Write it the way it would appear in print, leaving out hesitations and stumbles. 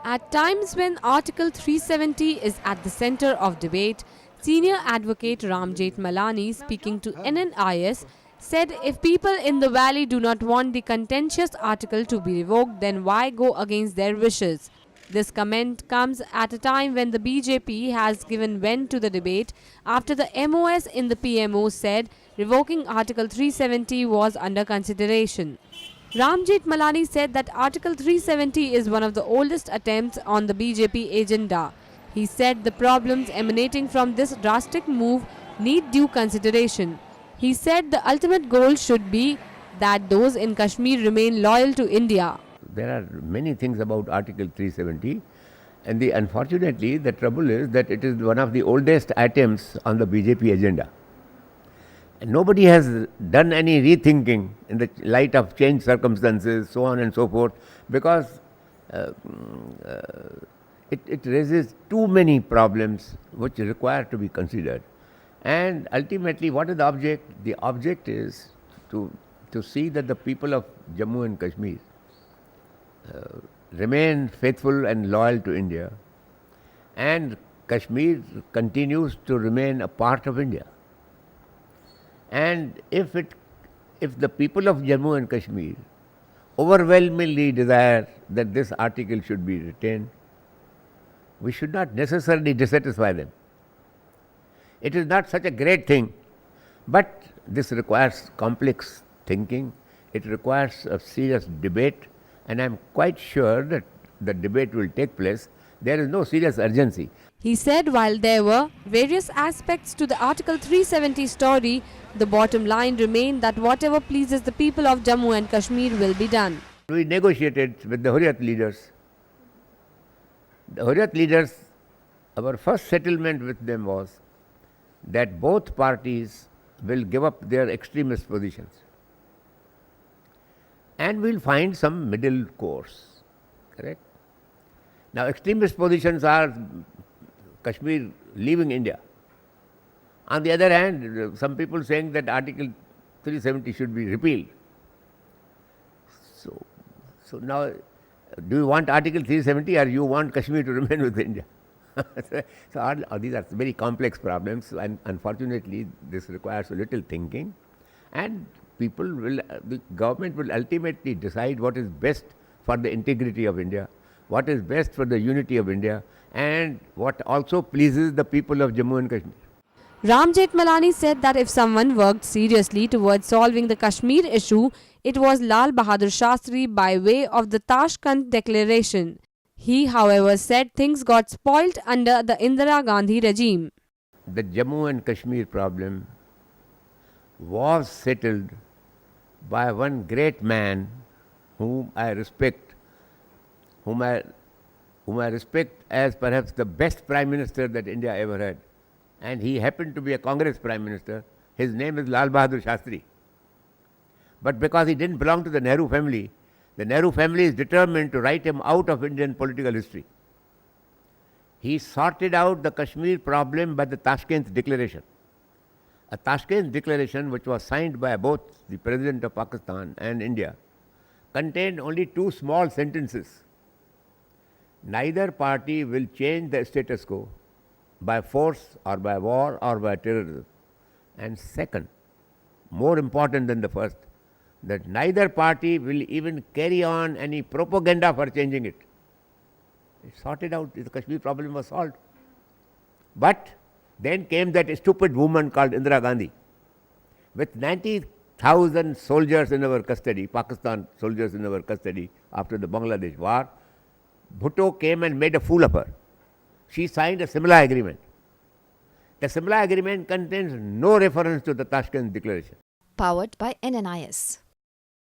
At times when Article 370 is at the center of debate, senior advocate Ram Jethmalani, speaking to NNIS, said if people in the valley do not want the contentious article to be revoked, then why go against their wishes? This comment comes at a time when the BJP has given vent to the debate after the MOS in the PMO said revoking Article 370 was under consideration. Ram Jethmalani said that Article 370 is one of the oldest attempts on the BJP agenda. He said the problems emanating from this drastic move need due consideration. He said the ultimate goal should be that those in Kashmir remain loyal to India. There are many things about Article 370, and unfortunately the trouble is that it is one of the oldest items on the BJP agenda. And nobody has done any rethinking in the light of changed circumstances, so on and so forth, because it raises too many problems which require to be considered. And ultimately, what is the object? The object is to see that the people of Jammu and Kashmir remain faithful and loyal to India, and Kashmir continues to remain a part of India. And if the people of Jammu and Kashmir overwhelmingly desire that this article should be retained, we should not necessarily dissatisfy them. It is not such a great thing, but this requires complex thinking. It requires a serious debate, and I am quite sure that the debate will take place. There is no serious urgency. He said while there were various aspects to the Article 370 story, the bottom line remained that whatever pleases the people of Jammu and Kashmir will be done. We negotiated with the Hurriyat leaders. The Hurriyat leaders, our first settlement with them was that both parties will give up their extremist positions, and we will find some middle course. Correct? Now, extremist positions are Kashmir leaving India. On the other hand, some people saying that Article 370 should be repealed. So now, do you want Article 370 or you want Kashmir to remain with India? So these are very complex problems, and unfortunately this requires a little thinking, and the government will ultimately decide what is best for the integrity of India, what is best for the unity of India, and what also pleases the people of Jammu and Kashmir. Ram Jethmalani said that if someone worked seriously towards solving the Kashmir issue, it was Lal Bahadur Shastri by way of the Tashkent Declaration. He, however, said things got spoilt under the Indira Gandhi regime. The Jammu and Kashmir problem was settled by one great man whom I respect, whom I respect as perhaps the best Prime Minister that India ever had. And he happened to be a Congress Prime Minister. His name is Lal Bahadur Shastri. But because he didn't belong to the Nehru family is determined to write him out of Indian political history. He sorted out the Kashmir problem by the Tashkent Declaration. A Tashkent Declaration which was signed by both the President of Pakistan and India contained only two small sentences. Neither party will change the status quo by force or by war or by terrorism. And second, more important than the first, that neither party will even carry on any propaganda for changing it. It sorted out, the Kashmir problem was solved. But then came that stupid woman called Indira Gandhi with 90,000 soldiers in our custody, Pakistan soldiers in our custody after the Bangladesh war. Bhutto came and made a fool of her. She signed a Simla agreement. The Simla agreement contains no reference to the Tashkent Declaration. Powered by NNIS.